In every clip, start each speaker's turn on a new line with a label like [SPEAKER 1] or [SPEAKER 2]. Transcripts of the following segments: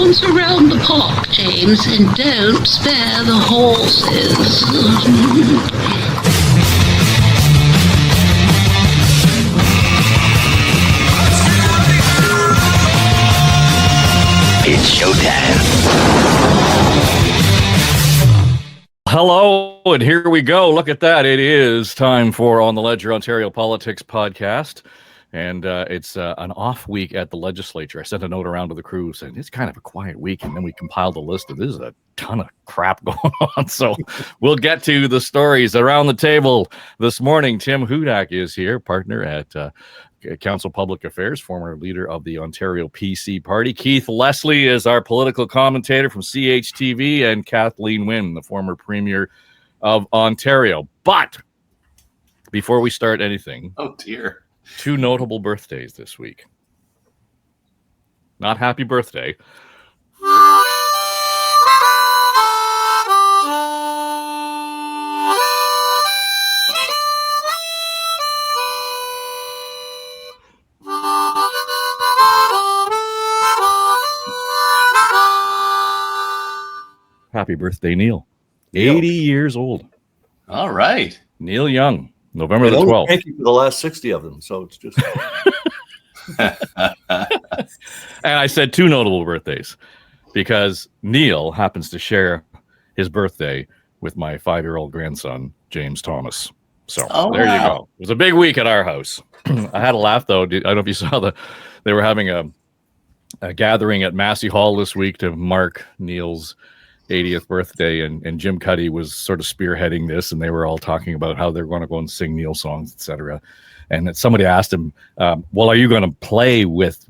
[SPEAKER 1] Bounce around the park, James, and don't spare the horses.
[SPEAKER 2] It's showtime.
[SPEAKER 3] Hello, and here we go. Look at that. It is time for On the Ledger Ontario Politics podcast. And it's an off week at the legislature. I sent a note around to the crew saying it's kind of a quiet week. And then we compiled a list of this is a ton of crap going on. So we'll get to the stories around the table this morning. Tim Hudak is here, partner at Counsel Public Affairs, former leader of the Ontario PC Party. Keith Leslie is our political commentator from CHTV, and Kathleen Wynne, the former premier of Ontario. But before we start anything,
[SPEAKER 4] oh dear,
[SPEAKER 3] two notable birthdays this week. Not happy birthday. Happy birthday, Neil. 80 years old.
[SPEAKER 4] All right.
[SPEAKER 3] Neil Young, November the 12th.
[SPEAKER 5] Thank you for the last 60 of them. So it's just.
[SPEAKER 3] And I said two notable birthdays because Neil happens to share his birthday with my 5-year-old grandson, James Thomas. So there you go. It was a big week at our house. I had a laugh, though. I don't know if you saw they were having a gathering at Massey Hall this week to mark Neil's 80th birthday, and Jim Cuddy was sort of spearheading this, and they were all talking about how they're going to go and sing Neil songs, etc. And somebody asked him, well, are you going to play with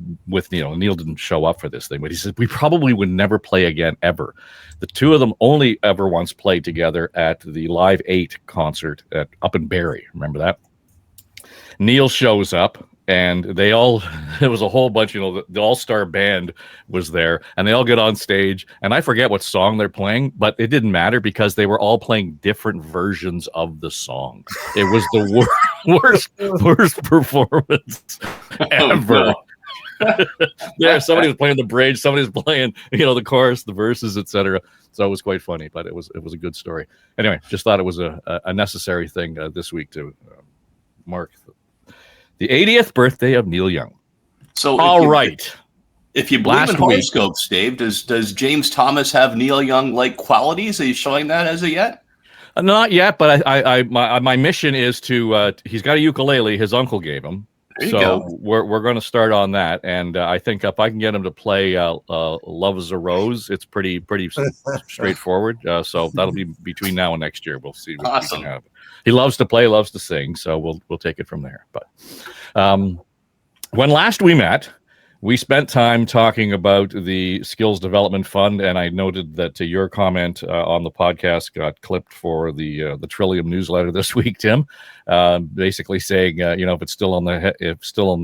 [SPEAKER 3] Neil? And Neil didn't show up for this thing, but he said, we probably would never play again, ever. The two of them only ever once played together at the Live 8 concert up in Barrie. Remember that? Neil shows up, and there was a whole bunch, the all-star band was there, and they all get on stage, and I forget what song they're playing, but it didn't matter because they were all playing different versions of the song. It was the worst performance ever. Yeah, somebody was playing the bridge, somebody was playing, the chorus, the verses, etc. So it was quite funny, but it was a good story. Anyway, just thought it was a necessary thing this week to mark the 80th birthday of Neil Young.
[SPEAKER 4] So, if you believe in horoscopes, Dave, does James Thomas have Neil Young-like qualities? Are you showing that as of yet?
[SPEAKER 3] Not yet, but my mission is to. He's got a ukulele his uncle gave him, so we're going to start on that. And I think if I can get him to play "Love Is a Rose," it's pretty straightforward. So that'll be between now and next year. We'll see what we can have. He loves to play, loves to sing, so we'll take it from there. But when last we met, we spent time talking about the Skills Development Fund, and I noted that your comment on the podcast got clipped for the Trillium newsletter this week, Tim. Basically saying, if it's still on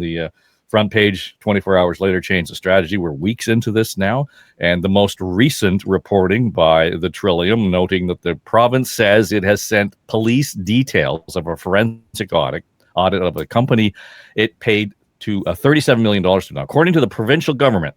[SPEAKER 3] the front page 24 hours later, change the strategy. We're weeks into this now. And the most recent reporting by the Trillium noting that the province says it has sent police details of a forensic audit of a company it paid to $37 million to. Now, according to the provincial government,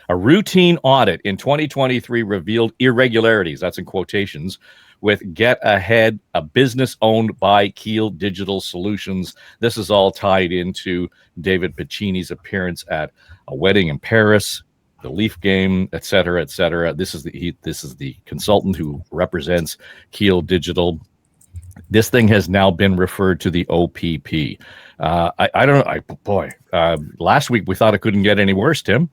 [SPEAKER 3] a routine audit in 2023 revealed irregularities, that's in quotations, with Get Ahead, a business owned by Keel Digital Solutions. This is all tied into David Piccini's appearance at a wedding in Paris, the Leaf game, et cetera, et cetera. This is the consultant who represents Keel Digital. This thing has now been referred to the OPP. I don't know. Last week we thought it couldn't get any worse, Tim.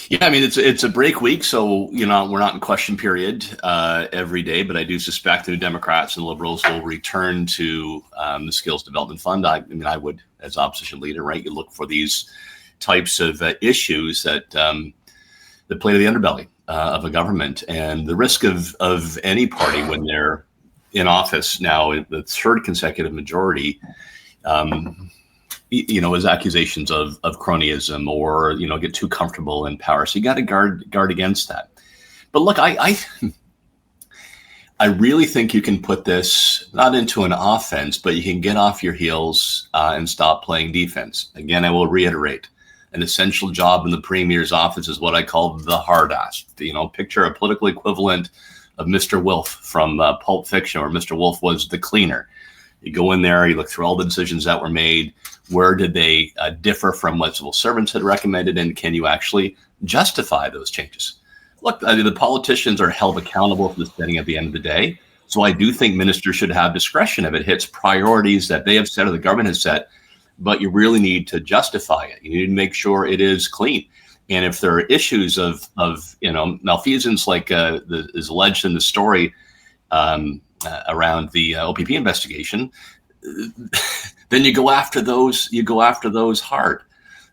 [SPEAKER 4] Yeah, I mean, it's a break week, so we're not in question period every day, but I do suspect the Democrats and Liberals will return to the Skills Development Fund. I would, as opposition leader, right? You look for these types of issues that play to the underbelly of a government, and the risk of any party when they're in office now, the third consecutive majority. Is accusations of cronyism or, get too comfortable in power. So you got to guard against that. But look, I really think you can put this not into an offense, but you can get off your heels and stop playing defense. Again, I will reiterate, an essential job in the Premier's office is what I call the hard ass. Picture a political equivalent of Mr. Wolf from Pulp Fiction, where Mr. Wolf was the cleaner. You go in there, you look through all the decisions that were made. Where did they differ from what civil servants had recommended, and can you actually justify those changes? Look, the politicians are held accountable for the spending at the end of the day. So I do think ministers should have discretion if it hits priorities that they have set or the government has set, but you really need to justify it. You need to make sure it is clean. And if there are issues of malfeasance like is alleged in the story around the OPP investigation, then you go after those. You go after those hard.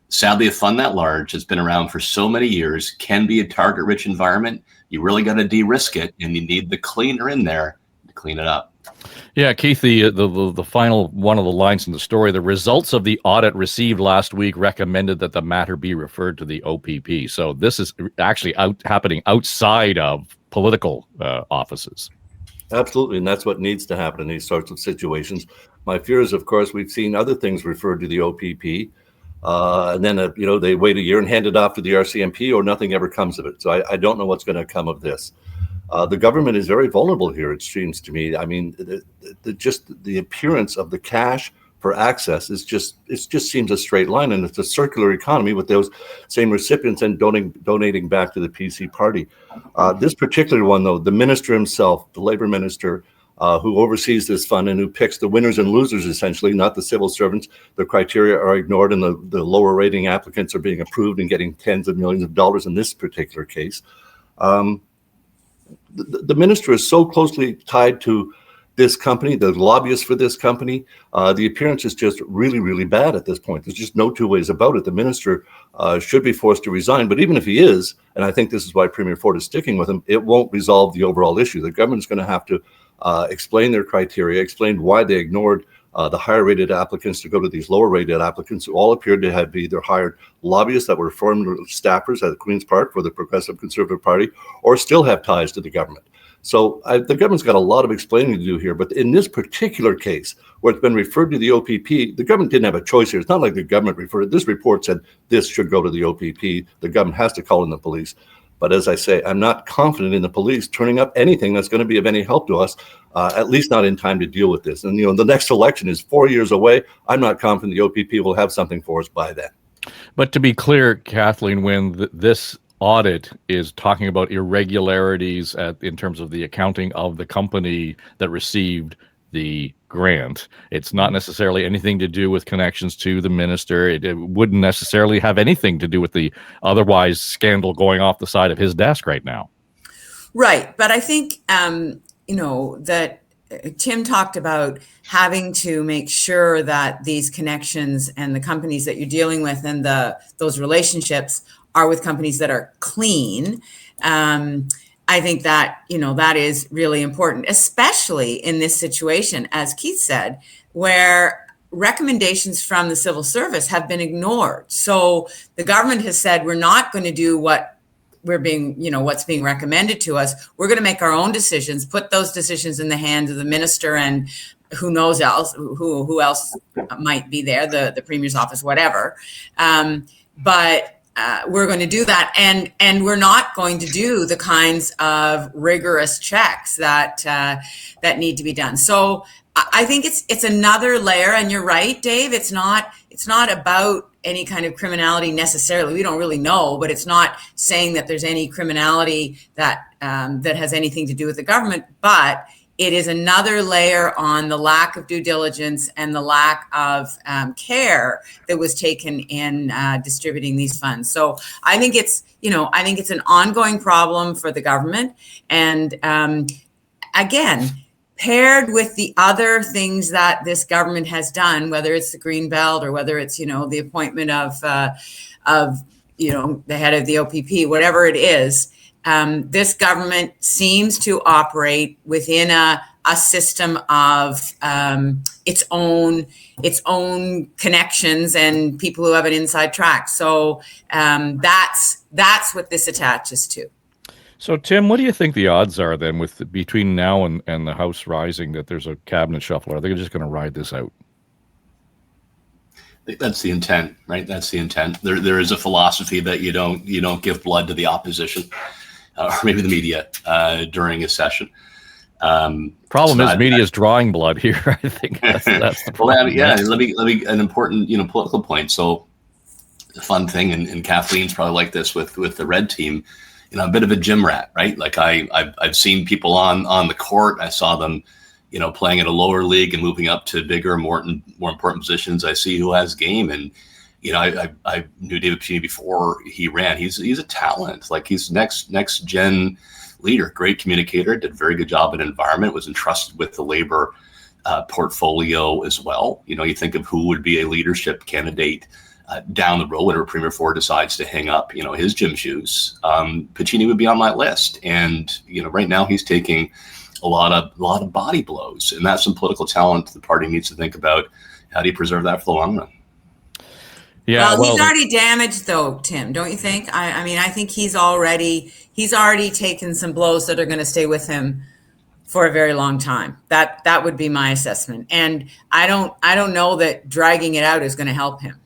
[SPEAKER 4] Sadly, a fund that large has been around for so many years, can be a target-rich environment. You really got to de-risk it, and you need the cleaner in there to clean it up.
[SPEAKER 3] Yeah, Keith, the final one of the lines in the story, the results of the audit received last week recommended that the matter be referred to the OPP. So this is actually happening outside of political offices.
[SPEAKER 5] Absolutely, and that's what needs to happen in these sorts of situations. My fear is, of course, we've seen other things referred to the OPP, and then they wait a year and hand it off to the RCMP, or nothing ever comes of it. So I don't know what's going to come of this. The government is very vulnerable here, it seems to me. I mean, just the appearance of the cash for access it just seems a straight line, and it's a circular economy with those same recipients and donating back to the PC party. This particular one, though, the minister himself, the labor minister, who oversees this fund and who picks the winners and losers, essentially, not the civil servants. The criteria are ignored, and the lower rating applicants are being approved and getting tens of millions of dollars in this particular case. The minister is so closely tied to this company, the lobbyists for this company. The appearance is just really, really bad at this point. There's just no two ways about it. The minister should be forced to resign, but even if he is, and I think this is why Premier Ford is sticking with him, it won't resolve the overall issue. The government's going to have to explain their criteria, explain why they ignored the higher rated applicants to go to these lower rated applicants who all appeared to have either hired lobbyists that were former staffers at Queen's Park for the Progressive Conservative Party, or still have ties to the government. So the government's got a lot of explaining to do here. But in this particular case, where it's been referred to the OPP, the government didn't have a choice here. It's not like the government referred it. This report said this should go to the OPP. The government has to call in the police. But as I say, I'm not confident in the police turning up anything that's going to be of any help to us, at least not in time to deal with this. And, the next election is 4 years away. I'm not confident the OPP will have something for us by then.
[SPEAKER 3] But to be clear, Kathleen, when this audit is talking about irregularities in terms of the accounting of the company that received the grant, it's not necessarily anything to do with connections to the minister. It wouldn't necessarily have anything to do with the otherwise scandal going off the side of his desk right now.
[SPEAKER 2] Right. But I think, that Tim talked about having to make sure that these connections and the companies that you're dealing with and those relationships are with companies that are clean. I think that, that is really important, especially in this situation, as Keith said, where recommendations from the civil service have been ignored. So the government has said, we're not going to do what's being recommended to us. We're going to make our own decisions, put those decisions in the hands of the minister and who knows else, who else might be there, the Premier's office, whatever. But we're going to do that, and we're not going to do the kinds of rigorous checks that need to be done. So I think it's another layer, and you're right, Dave. It's not about any kind of criminality necessarily. We don't really know, but it's not saying that there's any criminality that has anything to do with the government. But it is another layer on the lack of due diligence and the lack of care that was taken in distributing these funds. So I think it's an ongoing problem for the government. And again, paired with the other things that this government has done, whether it's the Green Belt or whether it's, the appointment of the head of the OPP, whatever it is, this government seems to operate within a system of its own connections and people who have an inside track. So that's what this attaches to.
[SPEAKER 3] So, Tim, what do you think the odds are then between now and the House rising that there's a cabinet shuffle? Are they just going to ride this out?
[SPEAKER 4] That's the intent, right? That's the intent. There is a philosophy that you don't give blood to the opposition, or maybe the media during a session.
[SPEAKER 3] Problem is, media is drawing blood here. I think that's the problem.
[SPEAKER 4] Well, yeah. Let me an important political point. So the fun thing, and Kathleen's probably like this with the red team. A bit of a gym rat, right? Like I've seen people on the court. I saw them, playing at a lower league and moving up to bigger, more important positions. I see who has game, and I knew David Piccini before he ran. He's a talent. Like he's next gen leader, great communicator, did a very good job in environment, was entrusted with the labor portfolio as well. You think of who would be a leadership candidate down the road whenever Premier Ford decides to hang up, his gym shoes. Piccini would be on my list, and right now he's taking a lot of body blows, and that's some political talent the party needs to think about. How do you preserve that for the long run?
[SPEAKER 2] Yeah, well, he's already damaged, though, Tim. Don't you think? I mean, I think he's already taken some blows that are going to stay with him for a very long time. That would be my assessment, and I don't know that dragging it out is going to help him.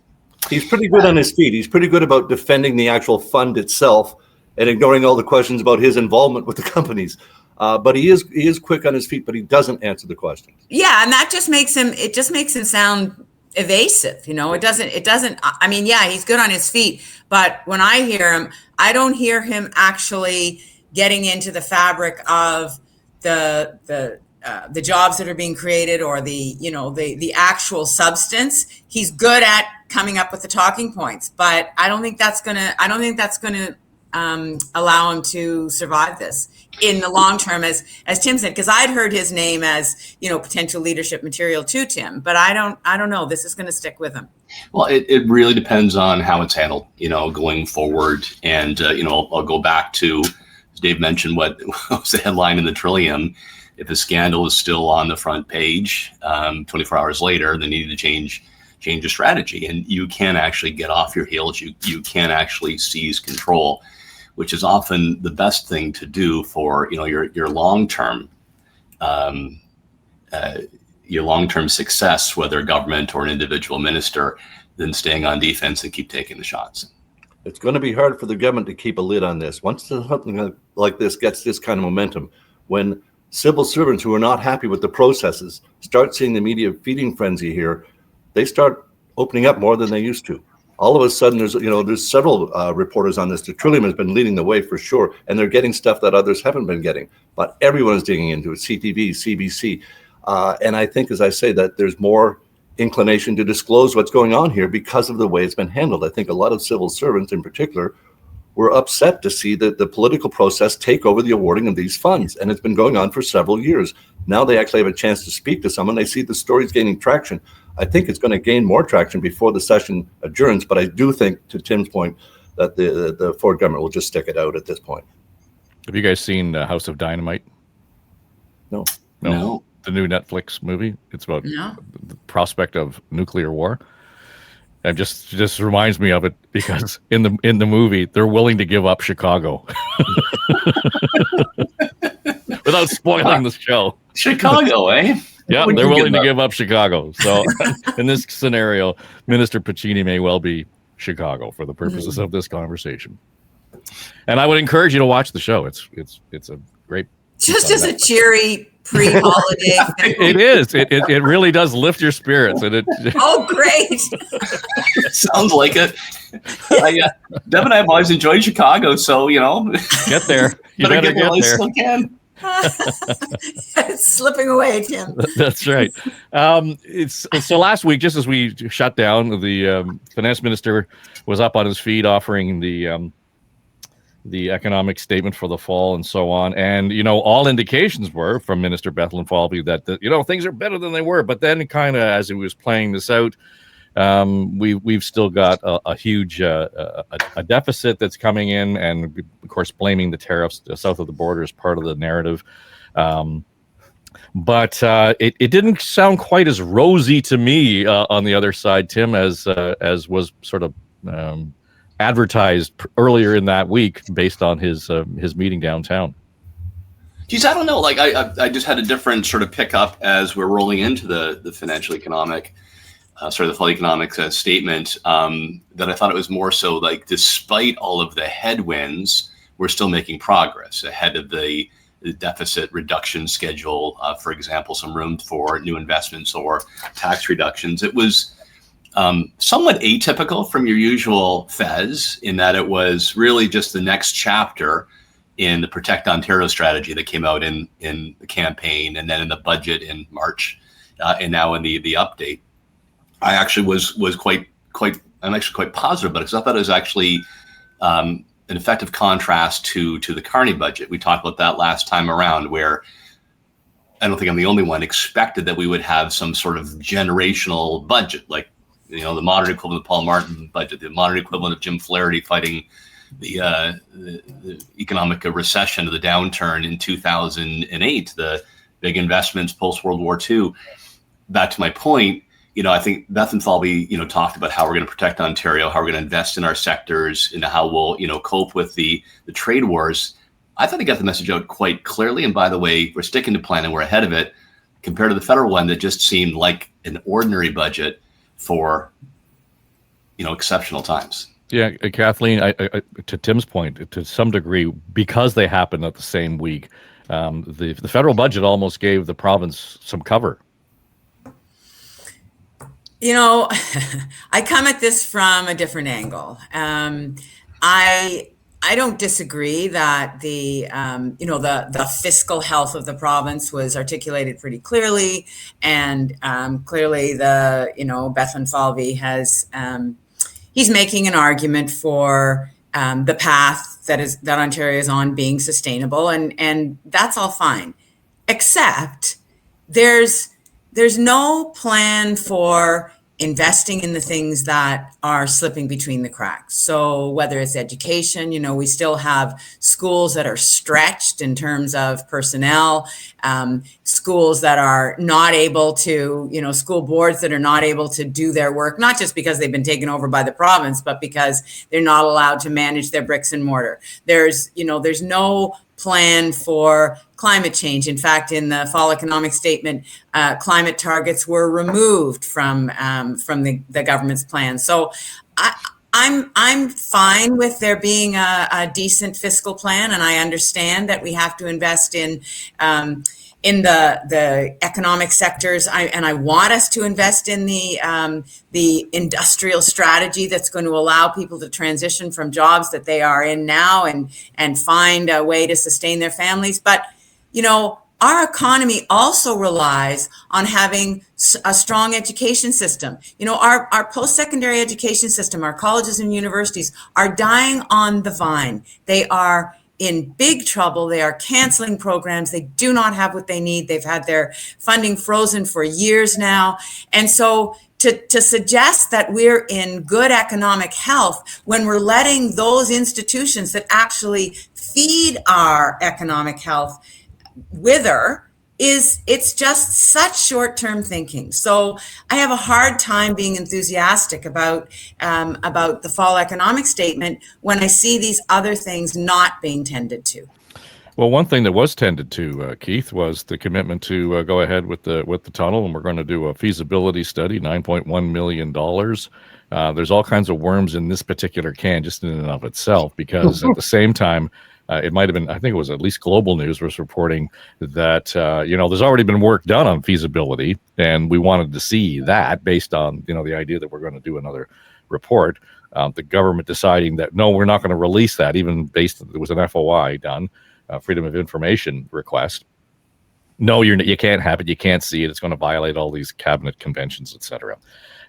[SPEAKER 5] He's pretty good on his feet. He's pretty good about defending the actual fund itself and ignoring all the questions about his involvement with the companies. But he is quick on his feet, but he doesn't answer the questions. Yeah,
[SPEAKER 2] and that just makes him sound evasive. It doesn't. I mean, yeah, he's good on his feet, but when I hear him, I don't hear him actually getting into the fabric of the jobs that are being created or the actual substance. He's good at coming up with the talking points, but I don't think that's gonna allow him to survive this in the long term, as Tim said, because I'd heard his name as potential leadership material to Tim, but I don't know. This is going to stick with him.
[SPEAKER 4] Well, it really depends on how it's handled, going forward. And I'll go back to, as Dave mentioned, what was the headline in the Trillium. If a scandal is still on the front page 24 hours later, they need to change the strategy, and you can actually get off your heels. You can actually seize control, which is often the best thing to do for your long-term success, whether government or an individual minister, than staying on defense and keep taking the shots.
[SPEAKER 5] It's going to be hard for the government to keep a lid on this. Once something like this gets this kind of momentum, when civil servants who are not happy with the processes start seeing the media feeding frenzy here, they start opening up more than they used to. All of a sudden, there's several reporters on this. The Trillium has been leading the way for sure, and they're getting stuff that others haven't been getting. But everyone is digging into it, CTV, CBC. And I think, as I say, that there's more inclination to disclose what's going on here because of the way it's been handled. I think a lot of civil servants in particular were upset to see that the political process take over the awarding of these funds. And it's been going on for several years. Now they actually have a chance to speak to someone. They see the story's gaining traction. I think it's going to gain more traction before the session adjourns. But I do think, to Tim's point, that the Ford government will just stick it out at this point.
[SPEAKER 3] Have you guys seen House of Dynamite?
[SPEAKER 5] No.
[SPEAKER 3] The new Netflix movie. It's about the prospect of nuclear war. It just reminds me of it because in the movie they're willing to give up Chicago without spoiling the show.
[SPEAKER 4] Chicago, eh?
[SPEAKER 3] Yeah, they're willing to give up Chicago. So in this scenario, Minister Piccini may well be Chicago for the purposes of this conversation. And I would encourage you to watch the show. It's a great,
[SPEAKER 2] just as a cheery pre-holiday thing.
[SPEAKER 3] It is. It really does lift your spirits. And
[SPEAKER 2] oh, great!
[SPEAKER 4] Sounds like it. Deb and I have always enjoyed Chicago, so
[SPEAKER 3] get there. You better get there.
[SPEAKER 4] Still can.
[SPEAKER 2] It's slipping away, Tim.
[SPEAKER 3] That's right. So last week, just as we shut down, the finance minister was up on his feet offering the economic statement for the fall and so on. And, all indications were from Minister Bethlen Falvey that, things are better than they were. But then kind of as he was playing this out, we've still got a huge a deficit that's coming in, and of course blaming the tariffs south of the border as part of the narrative. But it didn't sound quite as rosy to me on the other side, Tim, as was sort of advertised earlier in that week based on his meeting downtown.
[SPEAKER 4] Geez, I don't know. Like I just had a different sort of pickup as we're rolling into the financial economic the fall economic statement, that I thought it was more so like, despite all of the headwinds, we're still making progress ahead of the deficit reduction schedule. For example, some room for new investments or tax reductions. It was somewhat atypical from your usual FES in that it was really just the next chapter in the Protect Ontario strategy that came out in the campaign, and then in the budget in March, and now in the update. I actually was quite I'm actually quite positive about it, because I thought it was actually an effective contrast to the Carney budget. We talked about that last time around, where I don't think I'm the only one expected that we would have some sort of generational budget, like, you know, the modern equivalent of Paul Martin budget, the modern equivalent of Jim Flaherty fighting the economic recession, of the downturn in 2008, the big investments post World War II. Back to my point, you know, I think Beth and Falvey, you know, talked about how we're going to protect Ontario, how we're going to invest in our sectors, and how we'll, you know, cope with the trade wars. I thought I got the message out quite clearly. And by the way, we're sticking to plan and we're ahead of it, compared to the federal one that just seemed like an ordinary budget for, you know, exceptional times.
[SPEAKER 3] Yeah, Kathleen, I, to Tim's point, to some degree, because they happened at the same week, the federal budget almost gave the province some cover.
[SPEAKER 2] You know, I come at this from a different angle. I don't disagree that the fiscal health of the province was articulated pretty clearly, and clearly Bethlen Falvey has he's making an argument for the path that Ontario is on being sustainable, and that's all fine, except there's no plan for investing in the things that are slipping between the cracks. So whether it's education, you know, we still have schools that are stretched in terms of personnel, schools that are not able to, you know, school boards that are not able to do their work, not just because they've been taken over by the province, but because they're not allowed to manage their bricks and mortar. There's no plan for climate change. In fact, in the fall economic statement, climate targets were removed from the government's plan. So I'm fine with there being a decent fiscal plan, and I understand that we have to invest in the economic sectors, and I want us to invest in the industrial strategy that's going to allow people to transition from jobs that they are in now and find a way to sustain their families. But, you know, our economy also relies on having a strong education system. You know, our post-secondary education system, our colleges and universities are dying on the vine. They are in big trouble. They are canceling programs. They do not have what they need. They've had their funding frozen for years now. And so to suggest that we're in good economic health when we're letting those institutions that actually feed our economic health wither, it's just such short-term thinking. So I have a hard time being enthusiastic about the fall economic statement when I see these other things not being tended to.
[SPEAKER 3] Well, one thing that was tended to, Keith, was the commitment to go ahead with the tunnel, and we're going to do a feasibility study, $9.1 million. There's all kinds of worms in this particular can just in and of itself, because at the same time, it might have been, I think it was at least Global News was reporting that, there's already been work done on feasibility, and we wanted to see that based on, the idea that we're going to do another report. The government deciding that, no, we're not going to release that, even based, there was an FOI done, Freedom of Information request. No, you can't have it. You can't see it. It's going to violate all these cabinet conventions, et cetera.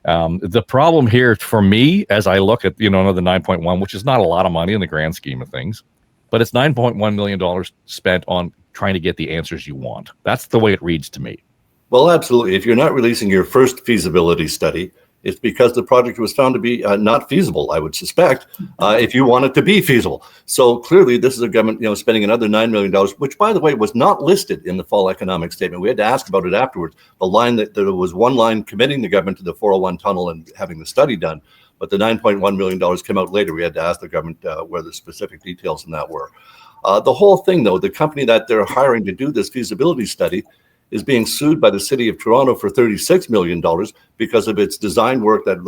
[SPEAKER 3] The problem here for me, as I look at, another 9.1, which is not a lot of money in the grand scheme of things, but it's $9.1 million spent on trying to get the answers you want. That's the way it reads to me.
[SPEAKER 5] Well, absolutely. If you're not releasing your first feasibility study, it's because the project was found to be not feasible, I would suspect, if you want it to be feasible. So clearly, this is a government, spending another $9 million, which, by the way, was not listed in the fall economic statement. We had to ask about it afterwards. The line that there was one line committing the government to the 401 tunnel and having the study done, but the $9.1 million came out later. We had to ask the government where the specific details in that were. The whole thing, though, the company that they're hiring to do this feasibility study is being sued by the city of Toronto for $36 million because of its design work that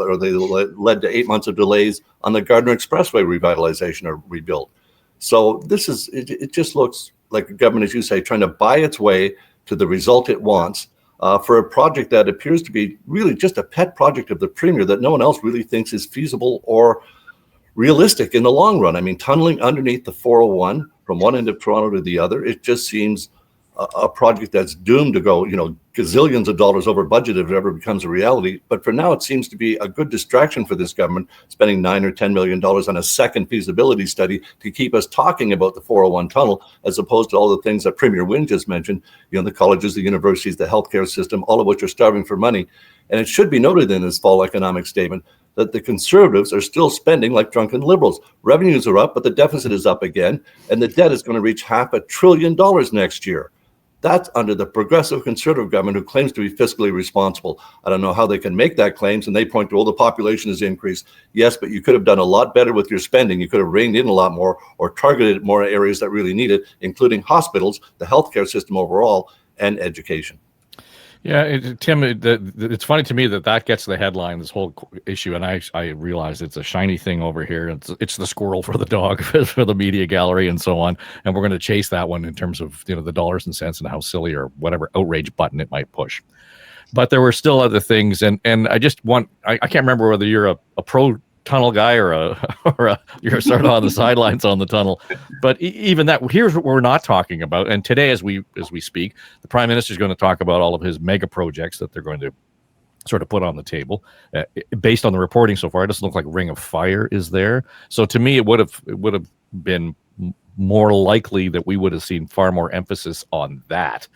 [SPEAKER 5] led to 8 months of delays on the Gardiner Expressway revitalization or rebuild. So it just looks like the government, as you say, trying to buy its way to the result it wants for a project that appears to be really just a pet project of the Premier that no one else really thinks is feasible or realistic in the long run. I mean, tunneling underneath the 401 from one end of Toronto to the other, it just seems a project that's doomed to go, gazillions of dollars over budget if it ever becomes a reality. But for now, it seems to be a good distraction for this government, spending $9 or $10 million on a second feasibility study to keep us talking about the 401 tunnel, as opposed to all the things that Premier Wynne just mentioned, the colleges, the universities, the healthcare system, all of which are starving for money. And it should be noted in this fall economic statement that the Conservatives are still spending like drunken Liberals. Revenues are up, but the deficit is up again, and the debt is going to reach $500 billion next year. That's under the progressive Conservative government who claims to be fiscally responsible. I don't know how they can make that claims, and they point to, the population has increased. Yes, but you could have done a lot better with your spending. You could have reined in a lot more or targeted more areas that really need it, including hospitals, the healthcare system overall, and education.
[SPEAKER 3] Yeah, Tim, it's funny to me that gets the headline, this whole issue, and I realize it's a shiny thing over here. It's the squirrel for the dog for the media gallery and so on, and we're going to chase that one in terms of the dollars and cents and how silly or whatever outrage button it might push. But there were still other things, and I just I can't remember whether you're a pro tunnel guy or you're sort of on the sidelines on the tunnel, but even that, here's what we're not talking about. And today, as we speak, the Prime Minister is going to talk about all of his mega projects that they're going to sort of put on the table. Based on the reporting so far, it doesn't look like Ring of Fire is there. So to me, it would have been more likely that we would have seen far more emphasis on that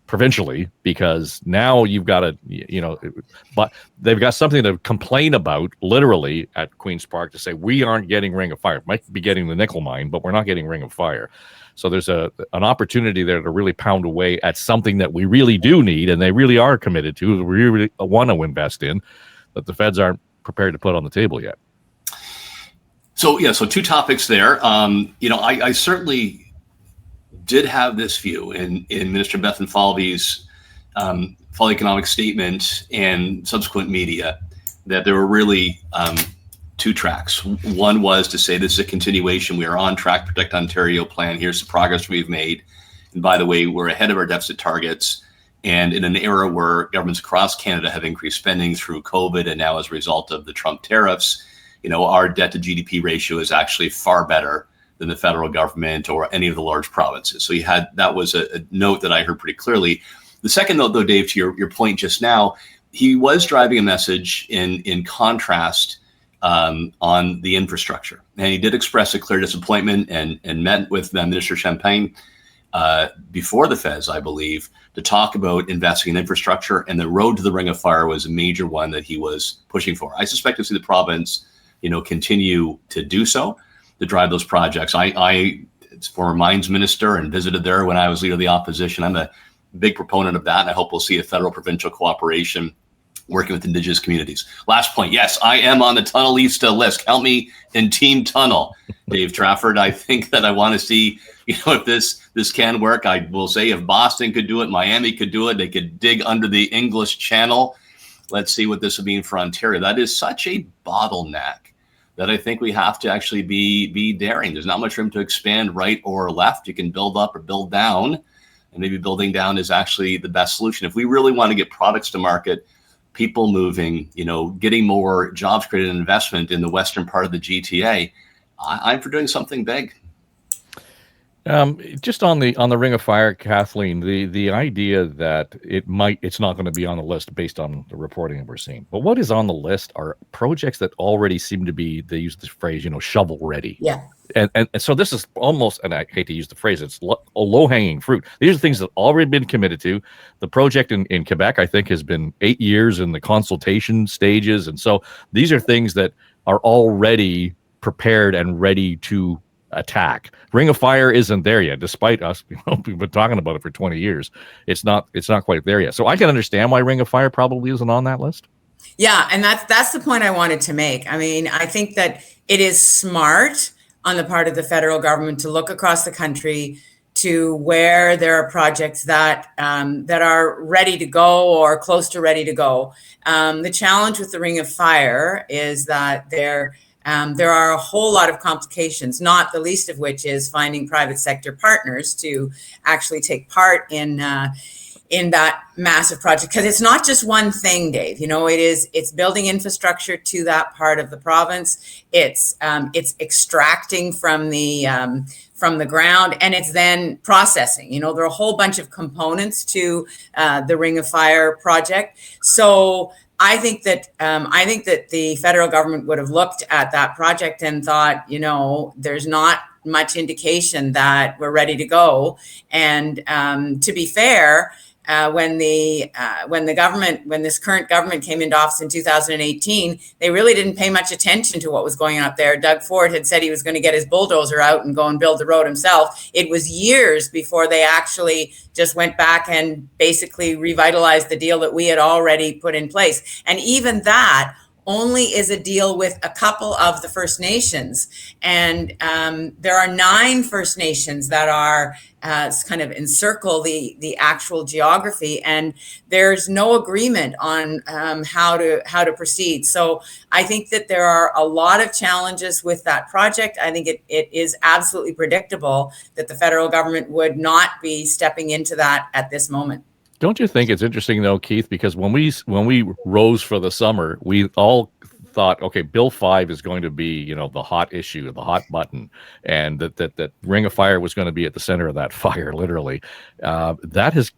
[SPEAKER 3] provincially, because now you've got but they've got something to complain about literally at Queen's Park to say we aren't getting Ring of Fire. Might be getting the nickel mine, but we're not getting Ring of Fire. So there's an opportunity there to really pound away at something that we really do need, and they really are committed to, we really want to invest in, that the feds aren't prepared to put on the table yet.
[SPEAKER 4] So two topics there. I certainly did have this view in Minister Bethan Falvey's fall economic statement and subsequent media that there were really two tracks. One was to say this is a continuation. We are on track, Protect Ontario plan. Here's the progress we've made. And by the way, we're ahead of our deficit targets. And in an era where governments across Canada have increased spending through COVID and now as a result of the Trump tariffs, our debt to GDP ratio is actually far better than the federal government or any of the large provinces. So that was a note that I heard pretty clearly. The second note, though, Dave, to your point just now, he was driving a message in contrast on the infrastructure. And he did express a clear disappointment and met with Minister Champagne before the Feds, I believe, to talk about investing in infrastructure. And the road to the Ring of Fire was a major one that he was pushing for. I suspect to see the province, continue to do so, to drive those projects. I former mines minister and visited there when I was leader of the opposition. I'm a big proponent of that, and I hope we'll see a federal provincial cooperation working with Indigenous communities. Last point, yes, I am on the Tunnelista list. Count me in Team Tunnel, Dave Trafford. I think that I want to see, if this can work. I will say if Boston could do it, Miami could do it, they could dig under the English Channel. Let's see what this would mean for Ontario. That is such a bottleneck that I think we have to actually be daring. There's not much room to expand right or left. You can build up or build down, and maybe building down is actually the best solution. If we really want to get products to market, people moving, getting more jobs created and investment in the western part of the GTA, I'm for doing something big.
[SPEAKER 3] Just on the Ring of Fire, Kathleen, the idea that it's not going to be on the list based on the reporting that we're seeing. But what is on the list are projects that already seem to be, they use this phrase, shovel ready.
[SPEAKER 2] Yeah.
[SPEAKER 3] And so this is almost, and I hate to use the phrase, it's a low-hanging fruit. These are things that already been committed to. The project in Quebec, I think, has been 8 years in the consultation stages. And so these are things that are already prepared and ready to attack. Ring of Fire isn't there yet, despite us, we've been talking about it for 20 years. It's not quite there yet. So I can understand why Ring of Fire probably isn't on that list.
[SPEAKER 2] Yeah, and that's the point I wanted to make. I mean, I think that it is smart on the part of the federal government to look across the country to where there are projects that that are ready to go or close to ready to go. The challenge with the Ring of Fire is that there are a whole lot of complications, not the least of which is finding private sector partners to actually take part in that massive project, because it's not just one thing, Dave. It's building infrastructure to that part of the province. It's extracting from the ground, and it's then processing. There are a whole bunch of components to the Ring of Fire project. So I think that the federal government would have looked at that project and thought, there's not much indication that we're ready to go. And to be fair, when this current government came into office in 2018, they really didn't pay much attention to what was going on up there. Doug Ford had said he was going to get his bulldozer out and go and build the road himself. It was years before they actually just went back and basically revitalized the deal that we had already put in place. And even that only is a deal with a couple of the First Nations. And there are 9 First Nations that are kind of encircle the actual geography, and there's no agreement on how to proceed. So I think that there are a lot of challenges with that project. I think it is absolutely predictable that the federal government would not be stepping into that at this moment.
[SPEAKER 3] Don't you think it's interesting though, Keith? Because when we rose for the summer, we all thought, okay, Bill 5 is going to be, the hot issue, the hot button, and that Ring of Fire was going to be at the center of that fire, literally. That has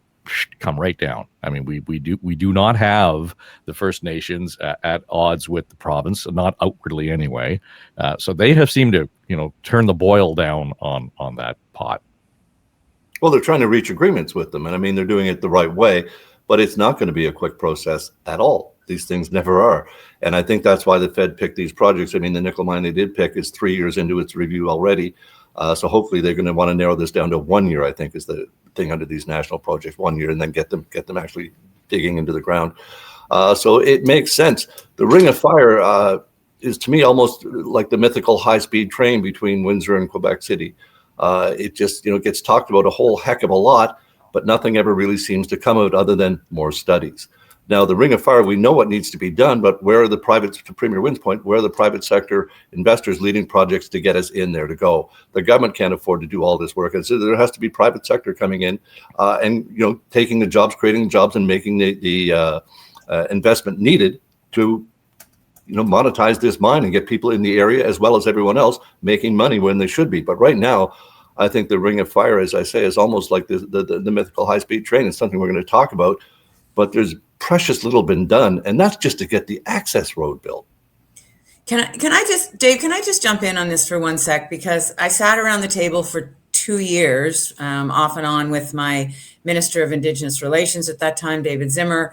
[SPEAKER 3] come right down. I mean, we do not have the First Nations at odds with the province, not outwardly anyway. So they have seemed to, turn the boil down on that pot.
[SPEAKER 5] Well, they're trying to reach agreements with them, and I mean, they're doing it the right way, but it's not going to be a quick process at all. These things never are. And I think that's why the Fed picked these projects. I mean, the nickel mine they did pick is 3 years into its review already. So hopefully they're going to want to narrow this down to 1 year, I think, is the thing under these national projects, 1 year, and then get them actually digging into the ground. So it makes sense. The Ring of Fire is, to me, almost like the mythical high-speed train between Windsor and Quebec City. It just, gets talked about a whole heck of a lot, but nothing ever really seems to come out other than more studies. Now, the Ring of Fire, we know what needs to be done, but where are the private, to Premier Wynne's point, where are the private sector investors leading projects to get us in there to go? The government can't afford to do all this work. And so there has to be private sector coming in and, taking the jobs, creating jobs, and making the investment needed to, monetize this mine and get people in the area as well as everyone else making money when they should be. But right now, I think the Ring of Fire, as I say, is almost like the mythical high-speed train. It's something we're going to talk about, but there's precious little been done, and that's just to get the access road built.
[SPEAKER 2] Can I just jump in on this for 1 sec? Because I sat around the table for 2 years, off and on, with my Minister of Indigenous Relations at that time, David Zimmer.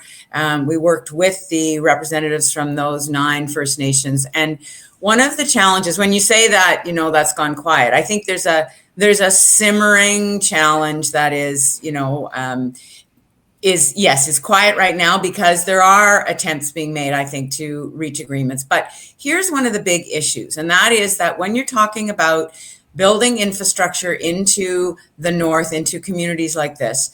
[SPEAKER 2] We worked with the representatives from those 9 First Nations. And one of the challenges, when you say that, that's gone quiet, I think there's a simmering challenge that is, is quiet right now because there are attempts being made, I think, to reach agreements. But here's one of the big issues, and that is that when you're talking about building infrastructure into the north, into communities like this,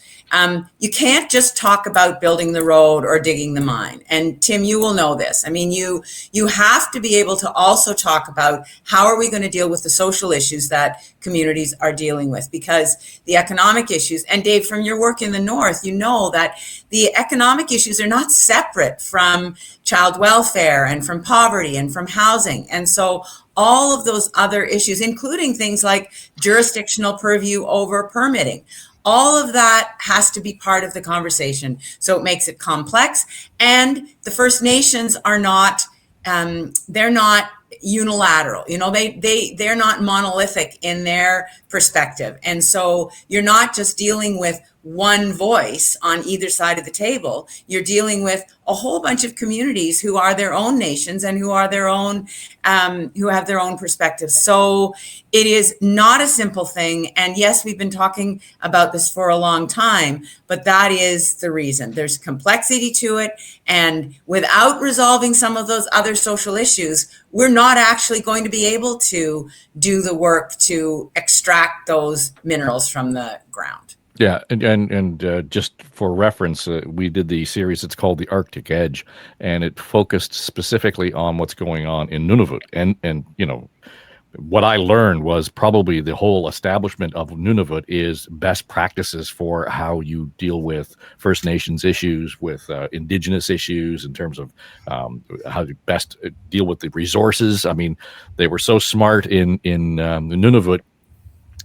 [SPEAKER 2] you can't just talk about building the road or digging the mine. And Tim, you will know this. I mean, you have to be able to also talk about how are we going to deal with the social issues that communities are dealing with, because the economic issues, and Dave, from your work in the north, you know that the economic issues are not separate from child welfare and from poverty and from housing. And so all of those other issues, including things like jurisdictional purview over permitting, all of that has to be part of the conversation. So it makes it complex. And the First Nations are not, they're not unilateral. They're not monolithic in their perspective. And so you're not just dealing with one voice on either side of the table. You're dealing with a whole bunch of communities who are their own nations and who are their own, who have their own perspectives. So it is not a simple thing. And yes, we've been talking about this for a long time, but that is the reason. There's complexity to it. And without resolving some of those other social issues, we're not actually going to be able to do the work to extract those minerals from the ground.
[SPEAKER 3] Yeah, and just for reference, we did the series. It's called The Arctic Edge, and it focused specifically on what's going on in Nunavut. And you know, what I learned was probably the whole establishment of Nunavut is best practices for how you deal with First Nations issues, with Indigenous issues in terms of how to best deal with the resources. I mean, they were so smart in Nunavut.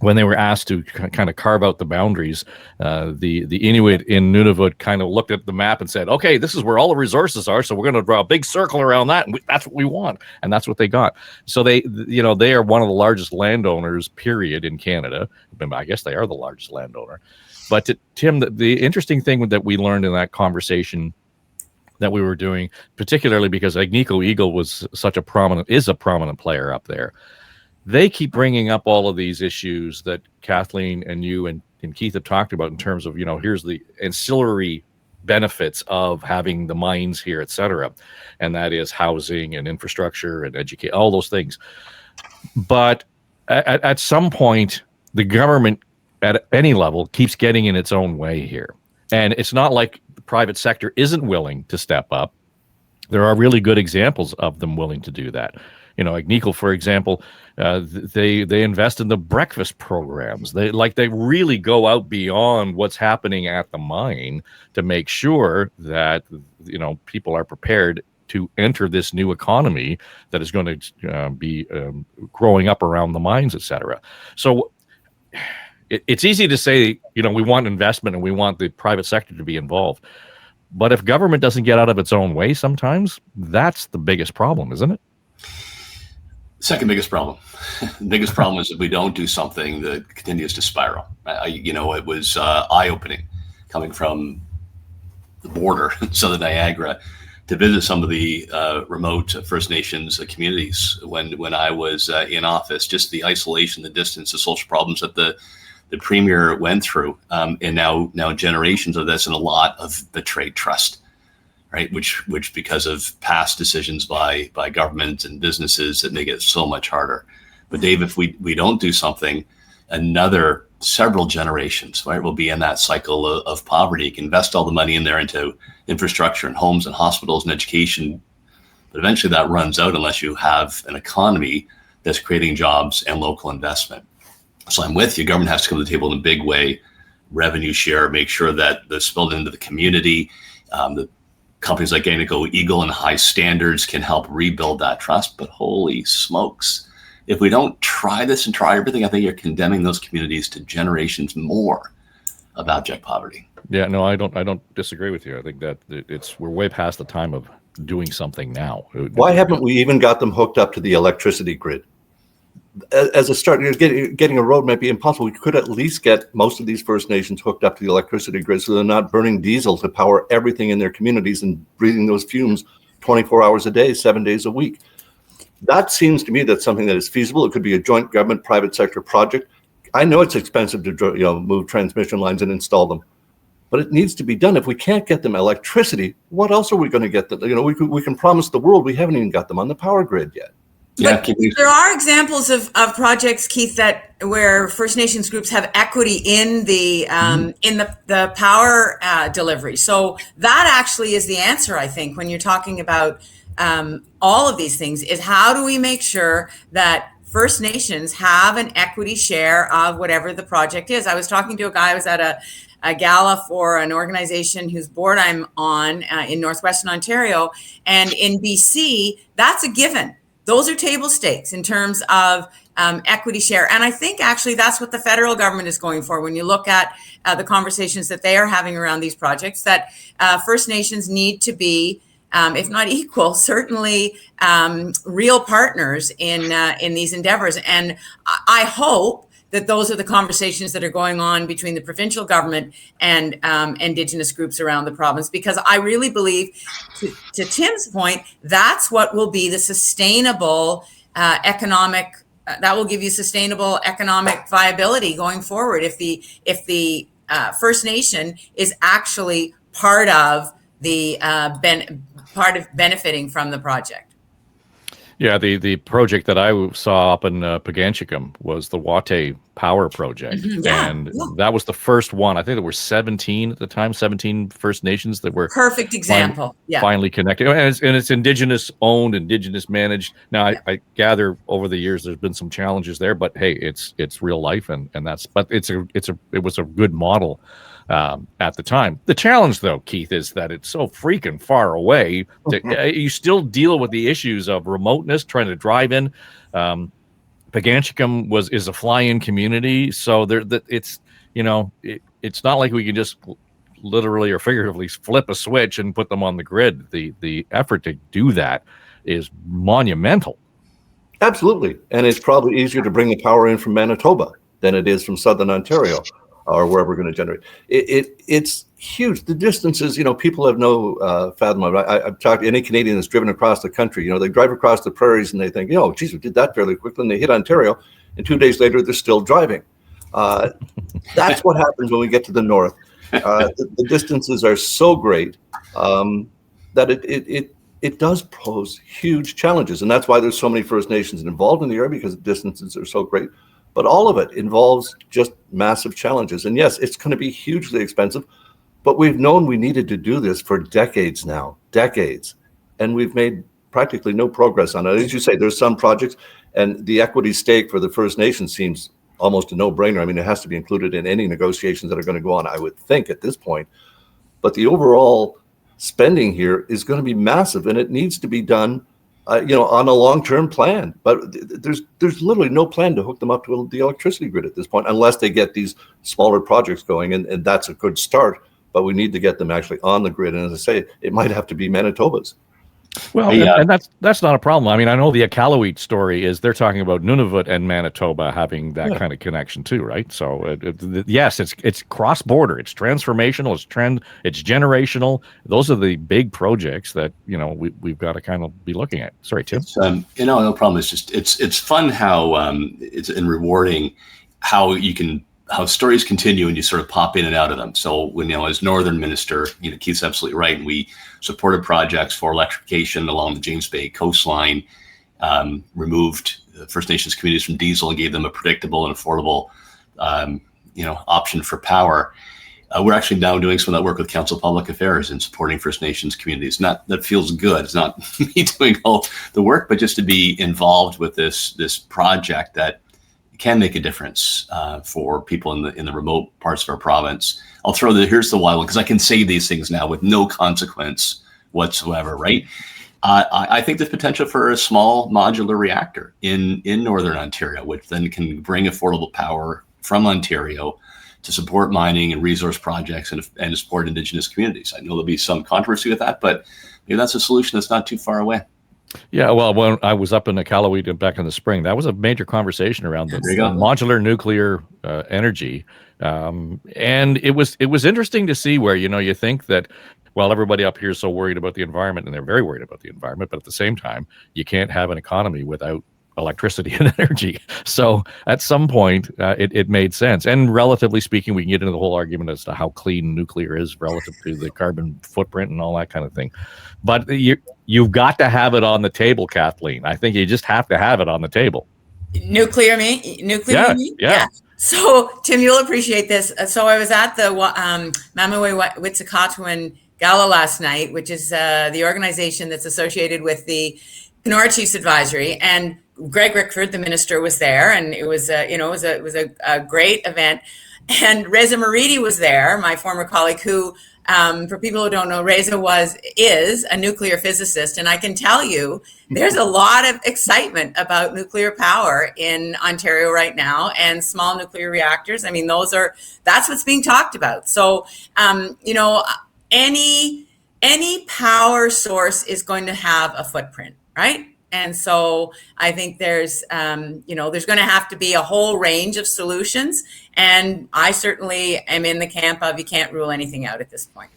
[SPEAKER 3] When they were asked to kind of carve out the boundaries, the Inuit in Nunavut kind of looked at the map and said, okay, this is where all the resources are, so we're going to draw a big circle around that, and that's what we want. And that's what they got. So they are one of the largest landowners, period, in Canada. I guess they are the largest landowner. But Tim, the interesting thing that we learned in that conversation that we were doing, particularly because Agnico Eagle is a prominent player up there. They keep bringing up all of these issues that Kathleen and you and Keith have talked about in terms of, here's the ancillary benefits of having the mines here, et cetera. And that is housing and infrastructure and education, all those things. But at some point, the government at any level keeps getting in its own way here. And it's not like the private sector isn't willing to step up. There are really good examples of them willing to do that. Agnico, for example, they invest in the breakfast programs. They really go out beyond what's happening at the mine to make sure that people are prepared to enter this new economy that is going to be growing up around the mines, et cetera. So it's easy to say, we want investment and we want the private sector to be involved. But if government doesn't get out of its own way sometimes, that's the biggest problem, isn't it?
[SPEAKER 4] Second biggest problem. The biggest problem is if we don't do something that continues to spiral. It was eye-opening coming from the border, southern Niagara, to visit some of the remote First Nations communities when I was in office. Just the isolation, the distance, the social problems that the premier went through, and now generations of this, and a lot of betrayed trust. Right, which because of past decisions by government and businesses that make it so much harder. But Dave, if we don't do something, another several generations, right, will be in that cycle of poverty. You can invest all the money in there into infrastructure and homes and hospitals and education, but eventually that runs out unless you have an economy that's creating jobs and local investment. So I'm with you. Government has to come to the table in a big way, revenue share, make sure that the spilled into the community, the companies like Agnico Eagle and high standards can help rebuild that trust. But holy smokes, if we don't try this and try everything, I think you're condemning those communities to generations more of abject poverty.
[SPEAKER 3] Yeah, no, I don't disagree with you. I think that we're way past the time of doing something now.
[SPEAKER 5] Why haven't we even got them hooked up to the electricity grid? As a start, getting a road might be impossible. We could at least get most of these First Nations hooked up to the electricity grid so they're not burning diesel to power everything in their communities and breathing those fumes 24 hours a day, 7 days a week. That seems to me that's something that is feasible. It could be a joint government private sector project. I know it's expensive to move transmission lines and install them, but it needs to be done. If we can't get them electricity, what else are we going to get them? We can promise the world we haven't even got them on the power grid yet.
[SPEAKER 2] But there are examples of projects, Keith, where First Nations groups have equity in the power delivery. So that actually is the answer, I think, when you're talking about all of these things, is how do we make sure that First Nations have an equity share of whatever the project is. I was talking to a guy who was at a gala for an organization whose board I'm on in Northwestern Ontario, and in BC, that's a given. Those are table stakes in terms of equity share. And I think actually that's what the federal government is going for. When you look at the conversations that they are having around these projects, that First Nations need to be, if not equal, certainly real partners in these endeavors. And I hope that those are the conversations that are going on between the provincial government and Indigenous groups around the province, because I really believe, to Tim's point, that's what will be the sustainable economic, that will give you sustainable economic viability going forward if the First Nation is actually part of the benefiting from the project.
[SPEAKER 3] Yeah, the project that I saw up in Paganchicum was the Wate Power Project, and that was the first one. I think there were 17 at the time, 17 First Nations that were
[SPEAKER 2] Perfect example.
[SPEAKER 3] finally connected, and it's Indigenous owned, Indigenous managed. Now, I gather over the years there's been some challenges there, but hey, it's real life, and that's it was a good model. At the time. The challenge, though, Keith, is that it's so freaking far away. You still deal with the issues of remoteness, trying to drive in. Paganchicum is a fly-in community, so it's not like we can just literally or figuratively flip a switch and put them on the grid. The effort to do that is monumental.
[SPEAKER 5] Absolutely, and it's probably easier to bring the power in from Manitoba than it is from Southern Ontario, or wherever we're going to generate. It's huge. The distances, people have no fathom of it. I've talked to any Canadian that's driven across the country. They drive across the prairies and they think, geez, we did that fairly quickly. And they hit Ontario, and 2 days later, they're still driving. That's what happens when we get to the north. The distances are so great that it does pose huge challenges. And that's why there's so many First Nations involved in the area, because the distances are so great. But all of it involves just massive challenges. And yes, it's going to be hugely expensive, but we've known we needed to do this for decades now, and we've made practically no progress on it. As you say, there's some projects, and the equity stake for the First Nations seems almost a no-brainer. I mean, it has to be included in any negotiations that are going to go on, I would think, at this point. But the overall spending here is going to be massive, and it needs to be done on a long-term plan. But there's literally no plan to hook them up to the electricity grid at this point, unless they get these smaller projects going, and that's a good start. But we need to get them actually on the grid. And as I say, it might have to be Manitoba's.
[SPEAKER 3] Well, and that's not a problem. I mean, I know the Escalates story is they're talking about Nunavut and Manitoba having that kind of connection too, right? So yes, it's cross-border, it's transformational, it's generational. Those are the big projects that we've got to kind of be looking at. Sorry, Tim.
[SPEAKER 4] No problem. It's just it's fun how it's rewarding how stories continue and you sort of pop in and out of them. So when, as Northern Minister, Keith's absolutely right. And we supported projects for electrification along the James Bay coastline, removed First Nations communities from diesel and gave them a predictable and affordable, option for power. We're actually now doing some of that work with Council Public Affairs and supporting First Nations communities. That feels good. It's not me doing all the work, but just to be involved with this project that can make a difference for people in the remote parts of our province. I'll throw here's the wild one, because I can say these things now with no consequence whatsoever, right? I think there's potential for a small modular reactor in Northern Ontario, which then can bring affordable power from Ontario to support mining and resource projects and to support Indigenous communities. I know there'll be some controversy with that, but maybe that's a solution that's not too far away.
[SPEAKER 3] Yeah, well, when I was up in Iqaluit back in the spring, that was a major conversation around the modular nuclear energy, and it was interesting to see where you think that, well, everybody up here is so worried about the environment, and they're very worried about the environment, but at the same time, you can't have an economy without electricity and energy. So at some point, it made sense. And relatively speaking, we can get into the whole argument as to how clean nuclear is relative to the carbon footprint and all that kind of thing. But you've got to have it on the table, Kathleen. I think you just have to have it on the table.
[SPEAKER 2] Nuclear? Yeah. So, Tim, you'll appreciate this. So I was at the Mamiwe Wet'suwet'en Gala last night, which is the organization that's associated with the Kenora Chiefs Advisory, and Greg Rickford, the minister, was there, and it was a great event. And Reza Maridi was there, my former colleague, who, for people who don't know, Reza is a nuclear physicist, and I can tell you there's a lot of excitement about nuclear power in Ontario right now, and small nuclear reactors. I mean, that's what's being talked about. So, any power source is going to have a footprint, right? And so I think there's going to have to be a whole range of solutions. And I certainly am in the camp of you can't rule anything out at this point.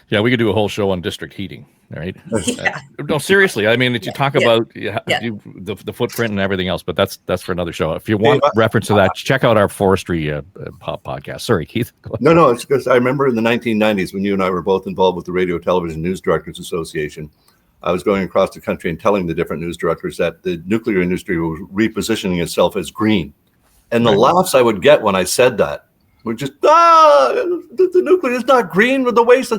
[SPEAKER 3] Yeah, we could do a whole show on district heating, right? Yeah. No, seriously. I mean, you talk about the footprint and everything else, but that's for another show. If you want reference to that, check out our forestry podcast. Sorry, Keith.
[SPEAKER 5] No, it's because I remember in the 1990s when you and I were both involved with the Radio Television News Directors Association, I was going across the country and telling the different news directors that the nuclear industry was repositioning itself as green. And the laughs I would get when I said that were just, the nuclear is not green with the waste.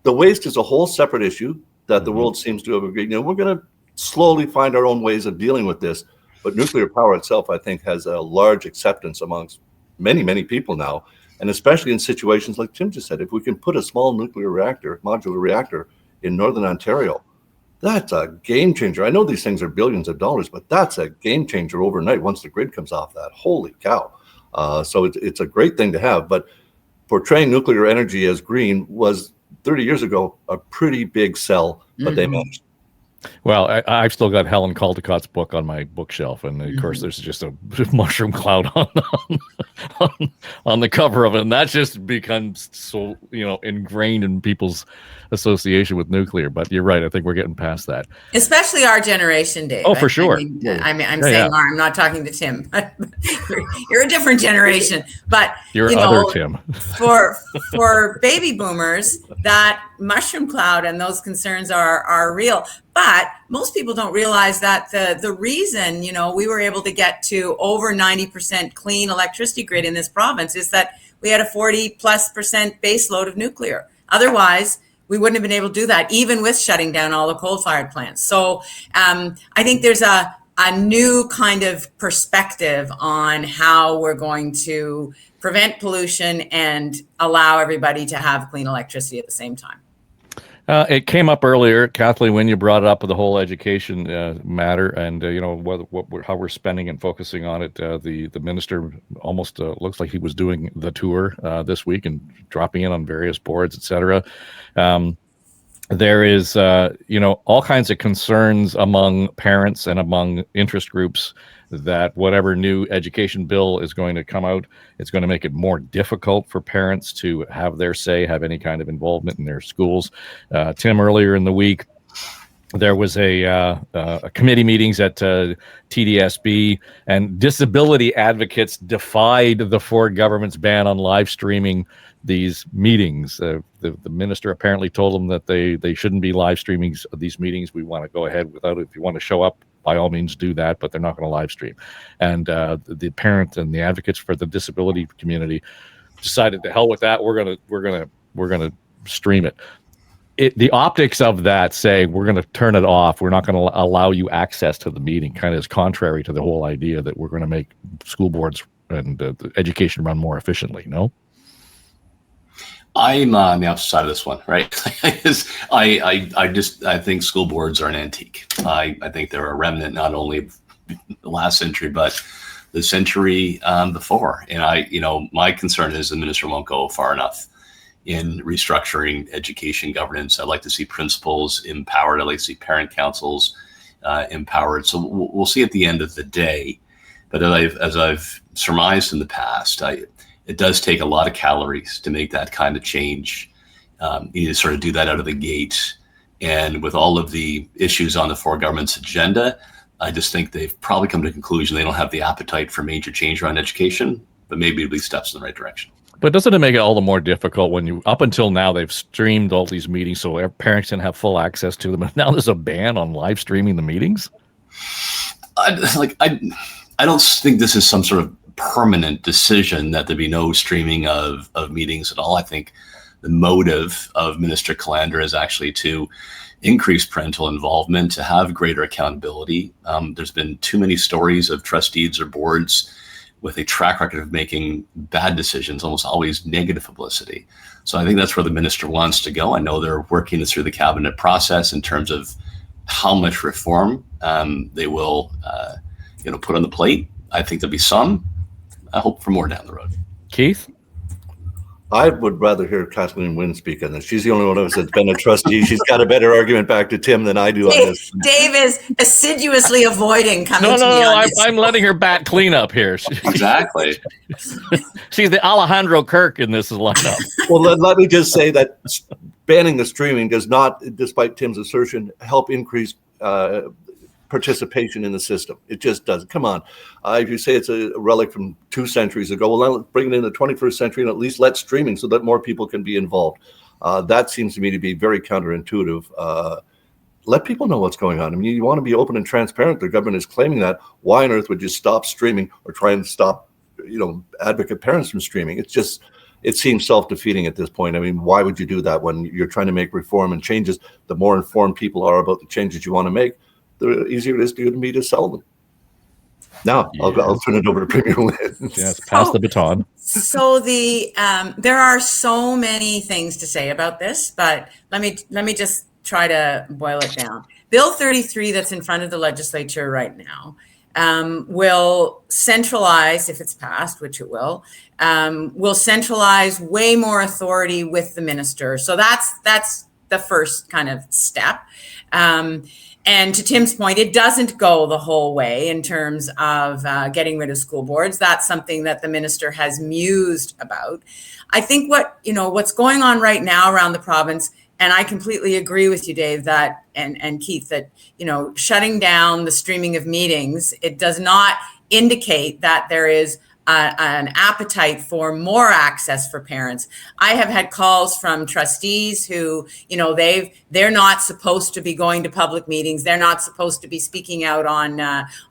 [SPEAKER 5] The waste is a whole separate issue that the world seems to have agreed. We're going to slowly find our own ways of dealing with this. But nuclear power itself, I think, has a large acceptance amongst many, many people now. And especially in situations like Tim just said, if we can put a small nuclear reactor, modular reactor in Northern Ontario, that's a game changer. I know these things are billions of dollars, but that's a game changer overnight once the grid comes off that. Holy cow. So it's a great thing to have. But portraying nuclear energy as green was 30 years ago a pretty big sell, but they managed.
[SPEAKER 3] Well, I've still got Helen Caldicott's book on my bookshelf, and of course, there's just a mushroom cloud on the cover of it, and that just becomes so ingrained in people's association with nuclear. But you're right; I think we're getting past that,
[SPEAKER 2] especially our generation, Dave.
[SPEAKER 3] Oh, for sure.
[SPEAKER 2] I'm saying our. I'm not talking to Tim. You're a different generation, but
[SPEAKER 3] you're other Tim.
[SPEAKER 2] for baby boomers, that mushroom cloud and those concerns are real. But most people don't realize that the reason, we were able to get to over 90% clean electricity grid in this province is that we had a 40+% base load of nuclear. Otherwise, we wouldn't have been able to do that, even with shutting down all the coal-fired plants. So I think there's a new kind of perspective on how we're going to prevent pollution and allow everybody to have clean electricity at the same time.
[SPEAKER 3] It came up earlier, Kathleen, when you brought it up with the whole education matter, and how we're spending and focusing on it. The minister almost looks like he was doing the tour this week and dropping in on various boards, etc. There is all kinds of concerns among parents and among interest groups that whatever new education bill is going to come out, it's going to make it more difficult for parents to have their say, have any kind of involvement in their schools. Tim, earlier in the week, there was a committee meetings at TDSB, and disability advocates defied the Ford government's ban on live streaming these meetings. The minister apparently told them that they shouldn't be live streaming these meetings. We want to go ahead without it. If you want to show up, by all means do that, but they're not going to live stream. And the parent and the advocates for the disability community decided to hell with that. We're gonna stream it. The optics of that say we're going to turn it off. We're not going to allow you access to the meeting. Kind of is contrary to the whole idea that we're going to make school boards and the education run more efficiently. No.
[SPEAKER 4] I'm on the opposite side of this one, right? I think school boards are an antique. I think they're a remnant not only of the last century, but the century before. And my concern is the minister won't go far enough in restructuring education governance. I'd like to see principals empowered. I'd like to see parent councils empowered. So we'll see at the end of the day. But as I've surmised in the past, it does take a lot of calories to make that kind of change. You need to sort of do that out of the gate. And with all of the issues on the Ford government's agenda, I just think they've probably come to the conclusion they don't have the appetite for major change around education, but maybe it'll be steps in the right direction.
[SPEAKER 3] But doesn't it make it all the more difficult when up until now, they've streamed all these meetings so parents can have full access to them. And now there's a ban on live streaming the meetings?
[SPEAKER 4] I don't think this is some sort of permanent decision that there be no streaming of meetings at all. I think the motive of Minister Callander is actually to increase parental involvement, to have greater accountability. There's been too many stories of trustees or boards with a track record of making bad decisions, almost always negative publicity. So I think that's where the minister wants to go. I know they're working through the cabinet process in terms of how much reform they will put on the plate. I think there'll be some. I hope for more down the road.
[SPEAKER 3] Keith?
[SPEAKER 5] I would rather hear Kathleen Wynne speak on this. She's the only one of us that's been a trustee. She's got a better argument back to Tim than I do on this.
[SPEAKER 2] Dave is assiduously avoiding coming to me on this.
[SPEAKER 3] I'm letting her bat clean up here.
[SPEAKER 4] Exactly.
[SPEAKER 3] She's the Alejandro Kirk in this lineup.
[SPEAKER 5] Well, let me just say that banning the streaming does not, despite Tim's assertion, help increase participation in the system. It just doesn't. Come on. If you say it's a relic from 2 centuries ago, well, now let's bring it in the 21st century and at least let streaming so that more people can be involved. That seems to me to be very counterintuitive. let people know what's going on. I mean, you want to be open and transparent. The government is claiming that. Why on earth would you stop streaming or try and stop, advocate parents from streaming? It seems self-defeating at this point. I mean, why would you do that when you're trying to make reform and changes? The more informed people are about the changes you want to make, the easier it is to me to sell them. Now, I'll turn it over to Premier Wynne.
[SPEAKER 3] Yes, pass the baton.
[SPEAKER 2] So there are so many things to say about this, but let me just try to boil it down. Bill 33 that's in front of the legislature right now will centralize, if it's passed, which it will centralize way more authority with the minister. So that's the first kind of step. And to Tim's point, it doesn't go the whole way in terms of getting rid of school boards. That's something that the minister has mused about. I think what's going on right now around the province, and I completely agree with you, Dave, that and Keith, that shutting down the streaming of meetings, it does not indicate that there is an appetite for more access for parents. I have had calls from trustees who, they're not supposed to be going to public meetings. They're not supposed to be speaking out on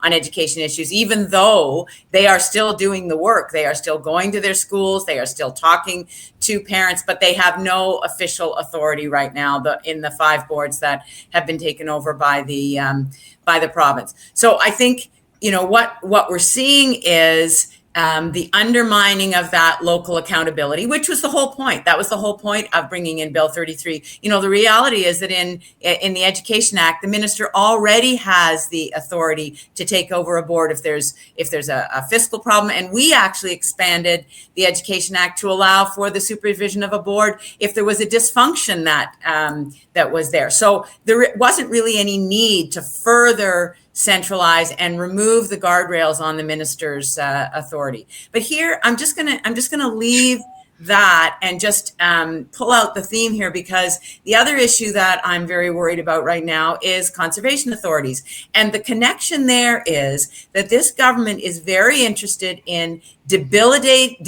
[SPEAKER 2] education issues, even though they are still doing the work. They are still going to their schools. They are still talking to parents, but they have no official authority right now in the 5 boards that have been taken over by the province. So I think, what we're seeing is the undermining of that local accountability, which was the whole point. That was the whole point of bringing in Bill 33. The reality is that in the Education Act, the minister already has the authority to take over a board if there's a fiscal problem. And we actually expanded the Education Act to allow for the supervision of a board if there was a dysfunction that was there. So there wasn't really any need to further centralize and remove the guardrails on the minister's authority. But here, I'm just gonna leave that and just pull out the theme here, because the other issue that I'm very worried about right now is conservation authorities. And the connection there is that this government is very interested in debilitating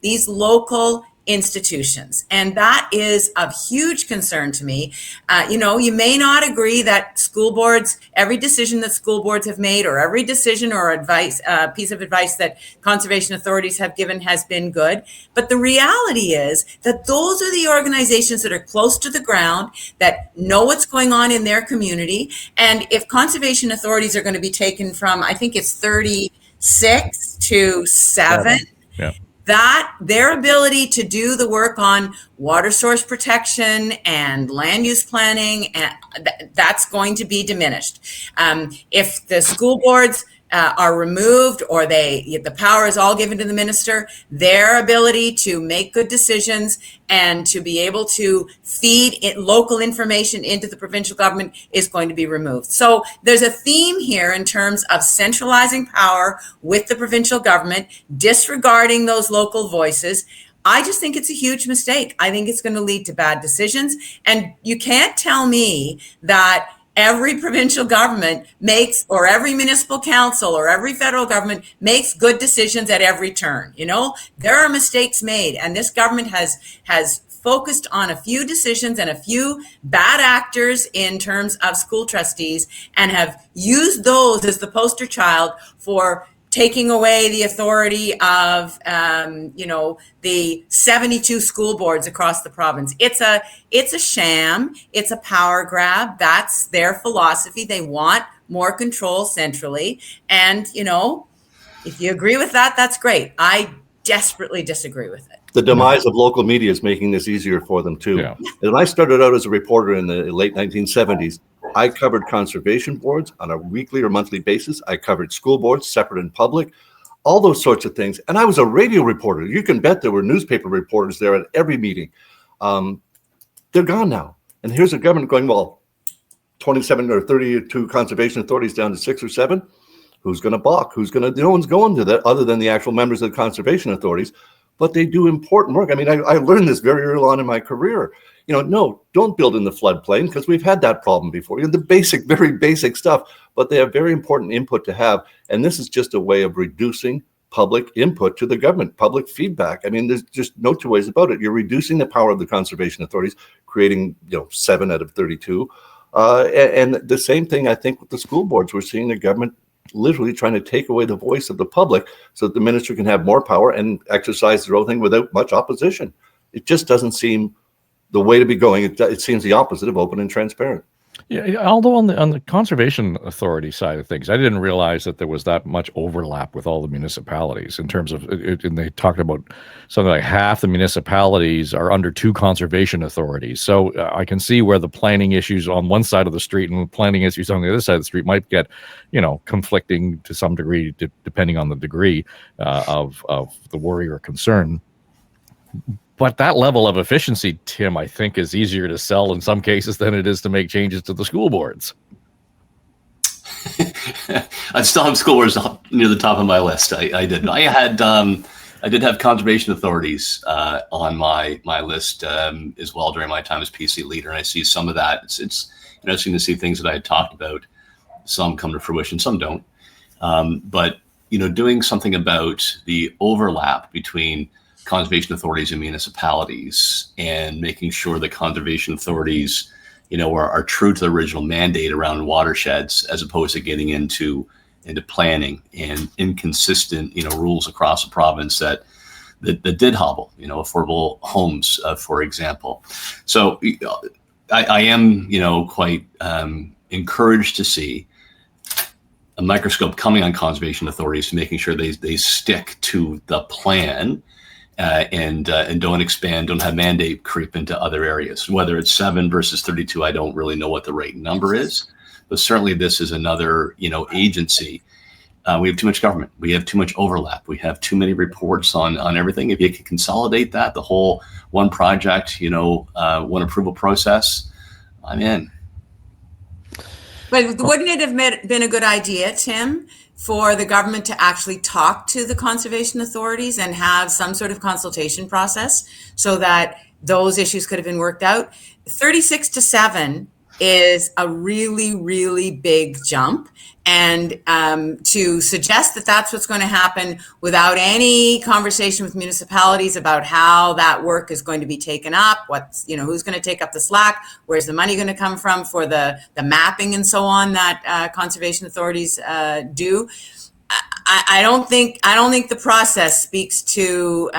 [SPEAKER 2] these local institutions. And that is of huge concern to me. You may not agree that school boards, every decision that school boards have made, or every decision or advice, piece of advice that conservation authorities have given has been good. But the reality is that those are the organizations that are close to the ground, that know what's going on in their community. And if conservation authorities are going to be taken from, I think it's 36 to 7,
[SPEAKER 3] yeah,
[SPEAKER 2] that their ability to do the work on water source protection and land use planning, that's going to be diminished. If the school boards are removed, or the power is all given to the minister, their ability to make good decisions and to be able to feed local information into the provincial government is going to be removed. So there's a theme here in terms of centralizing power with the provincial government, disregarding those local voices. I just think it's a huge mistake. I think it's going to lead to bad decisions. And you can't tell me that every provincial government makes, or every municipal council or every federal government makes good decisions at every turn. There are mistakes made, and this government has focused on a few decisions and a few bad actors in terms of school trustees, and have used those as the poster child for taking away the authority of, the 72 school boards across the province. It's a sham. It's a power grab. That's their philosophy. They want more control centrally. And, if you agree with that, that's great. I desperately disagree with it.
[SPEAKER 5] The demise of local media is making this easier for them too. Yeah. And when I started out as a reporter in the late 1970s, I covered conservation boards on a weekly or monthly basis. I covered school boards, separate and public, all those sorts of things. And I was a radio reporter. You can bet there were newspaper reporters there at every meeting. They're gone now. And here's a government going, 27 or 32 conservation authorities down to 6 or 7. Who's going to balk? No one's going to that other than the actual members of the conservation authorities. But they do important work. I mean, I learned this very early on in my career. No, don't build in the floodplain, because we've had that problem before. The very basic stuff, but they have very important input to have. And this is just a way of reducing public input to the government, public feedback. I mean, there's just no two ways about it. You're reducing the power of the conservation authorities, creating, 7 out of 32. And the same thing, I think, with the school boards. We're seeing the government literally trying to take away the voice of the public so that the minister can have more power and exercise their own thing without much opposition. It just doesn't seem the way to be going. It seems the opposite of open and transparent.
[SPEAKER 3] Yeah, although on the conservation authority side of things, I didn't realize that there was that much overlap with all the municipalities in terms of it, and they talked about something like half the municipalities are under 2 conservation authorities. So I can see where the planning issues on one side of the street and the planning issues on the other side of the street might get, conflicting to some degree, depending on the degree of the worry or concern. But that level of efficiency, Tim, I think is easier to sell in some cases than it is to make changes to the school boards.
[SPEAKER 4] I still have school boards near the top of my list. I did. I did have conservation authorities on my list as well during my time as PC leader, and I see some of that. It's interesting to see things that I had talked about. Some come to fruition, some don't. But doing something about the overlap between conservation authorities and municipalities, and making sure the conservation authorities, are true to the original mandate around watersheds, as opposed to getting into planning and inconsistent, rules across the province that did hobble, affordable homes, for example. So I am, quite encouraged to see a microscope coming on conservation authorities, making sure they stick to the plan. And don't expand, don't have mandate creep into other areas. Whether it's 7 versus 32, I don't really know what the right number is, but certainly this is another, agency. We have too much government. We have too much overlap. We have too many reports on everything. If you can consolidate that, the whole one project, one approval process, I'm in.
[SPEAKER 2] But wouldn't it have been a good idea, Tim, for the government to actually talk to the conservation authorities and have some sort of consultation process so that those issues could have been worked out? 36-7 is a really, really big jump. And to suggest that that's what's going to happen without any conversation with municipalities about how that work is going to be taken up, who's going to take up the slack, where's the money going to come from for the mapping and so on that conservation authorities do. I don't think the process speaks to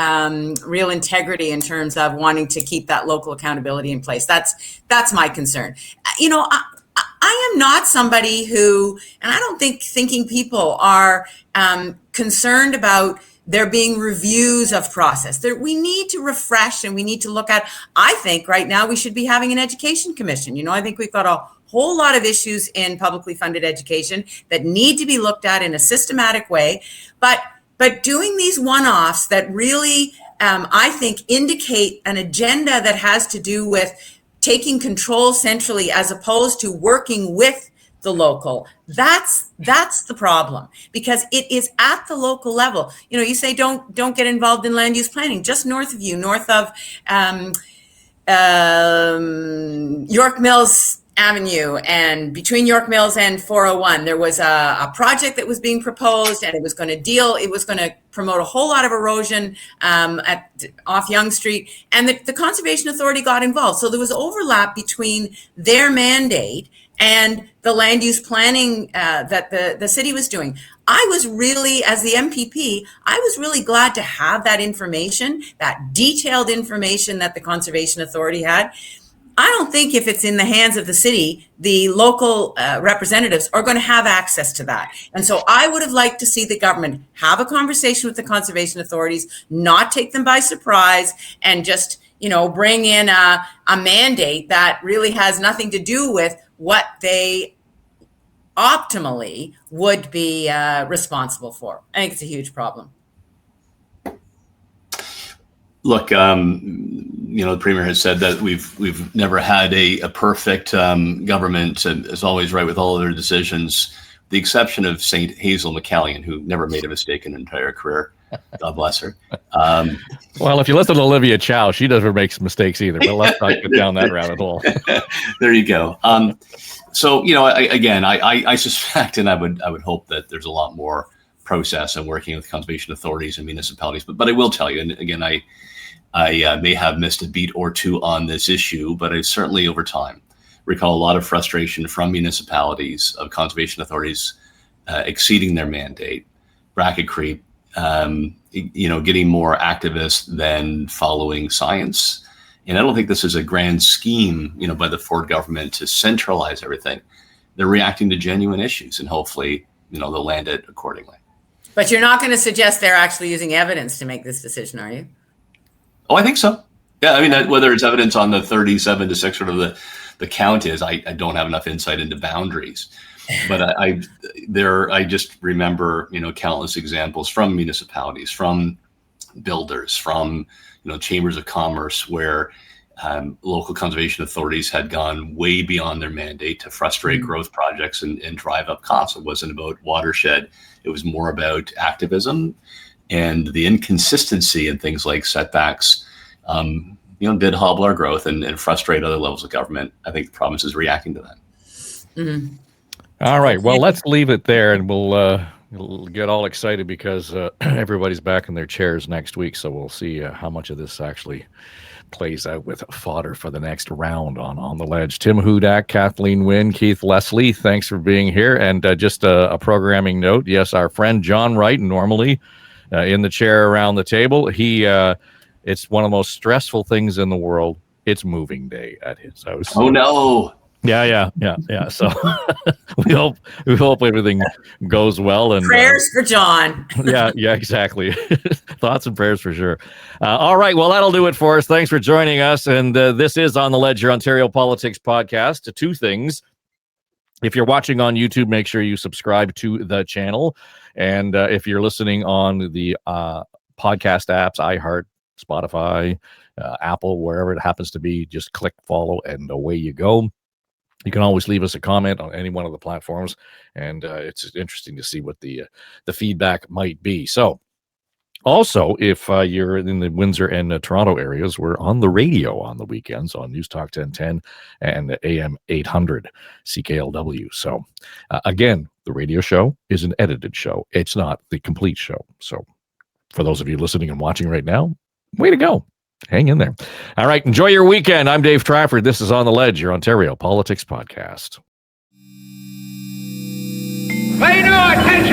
[SPEAKER 2] real integrity in terms of wanting to keep that local accountability in place. That's my concern. I am not somebody who, and I don't think thinking people are concerned about there being reviews of process. We need to refresh and we need to look at, I think right now we should be having an education commission. I think we've got a whole lot of issues in publicly funded education that need to be looked at in a systematic way. But doing these one-offs that really, I think, indicate an agenda that has to do with taking control centrally as opposed to working with the local, that's the problem, because it is at the local level. You say don't get involved in land use planning. Just north of you, north of York Mills Avenue and between York Mills and 401, there was a project that was being proposed, and it was going to promote a whole lot of erosion off Yonge Street, and the Conservation Authority got involved. So there was overlap between their mandate and the land use planning that the city was doing. I was really, as the MPP, I was really glad to have that information, that detailed information that the Conservation Authority had. I don't think if it's in the hands of the city, the local representatives are going to have access to that. And so I would have liked to see the government have a conversation with the conservation authorities, not take them by surprise, and just, bring in a mandate that really has nothing to do with what they optimally would be responsible for. I think it's a huge problem.
[SPEAKER 4] Look, the Premier has said that we've never had a perfect government, and is always right with all of their decisions, the exception of St. Hazel McCallion, who never made a mistake in her entire career. God bless her.
[SPEAKER 3] Well, if you listen to Olivia Chow, she never makes mistakes either, but let's not get down that rabbit hole.
[SPEAKER 4] There you go. So, I suspect, and I would hope that there's a lot more process and working with conservation authorities and municipalities. But I will tell you, and again, I may have missed a beat or two on this issue, but I certainly over time recall a lot of frustration from municipalities of conservation authorities exceeding their mandate, bracket creep, getting more activist than following science. And I don't think this is a grand scheme, by the Ford government to centralize everything. They're reacting to genuine issues, and hopefully, they'll land it accordingly.
[SPEAKER 2] But you're not going to suggest they're actually using evidence to make this decision, are you?
[SPEAKER 4] Oh, I think so. Yeah, I mean, whether it's evidence on the 37 to 6, sort of the count is, I don't have enough insight into boundaries. But I just remember, countless examples from municipalities, from builders, from, chambers of commerce, where local conservation authorities had gone way beyond their mandate to frustrate growth projects and drive up costs. It wasn't about watershed. It was more about activism, and the inconsistency in things like setbacks, did hobble our growth and frustrate other levels of government. I think the province is reacting to that.
[SPEAKER 2] Mm-hmm.
[SPEAKER 3] All right. Well, let's leave it there, and we'll get all excited because everybody's back in their chairs next week. So we'll see how much of this actually plays out with fodder for the next round on the ledge. Tim Hudak, Kathleen Wynne, Keith Leslie, thanks for being here. And just a programming note. Yes, our friend John Wright, normally in the chair around the table. It's one of the most stressful things in the world. It's moving day at his house.
[SPEAKER 4] Oh no.
[SPEAKER 3] Yeah. So we hope everything goes well. And
[SPEAKER 2] prayers for John.
[SPEAKER 3] yeah, exactly. Thoughts and prayers for sure. All right. Well, that'll do it for us. Thanks for joining us. And this is On the Ledge, your Ontario Politics podcast. Two things. If you're watching on YouTube, make sure you subscribe to the channel. And if you're listening on the podcast apps, iHeart, Spotify, Apple, wherever it happens to be, just click follow and away you go. You can always leave us a comment on any one of the platforms, and it's interesting to see what the feedback might be. So also, if you're in the Windsor and Toronto areas, we're on the radio on the weekends on News Talk 1010 and AM 800 CKLW. So again, the radio show is an edited show. It's not the complete show. So for those of you listening and watching right now, way to go. Hang in there. All right. Enjoy your weekend. I'm Dave Trafford. This is On the Ledge, your Ontario Politics podcast.
[SPEAKER 6] Pay no attention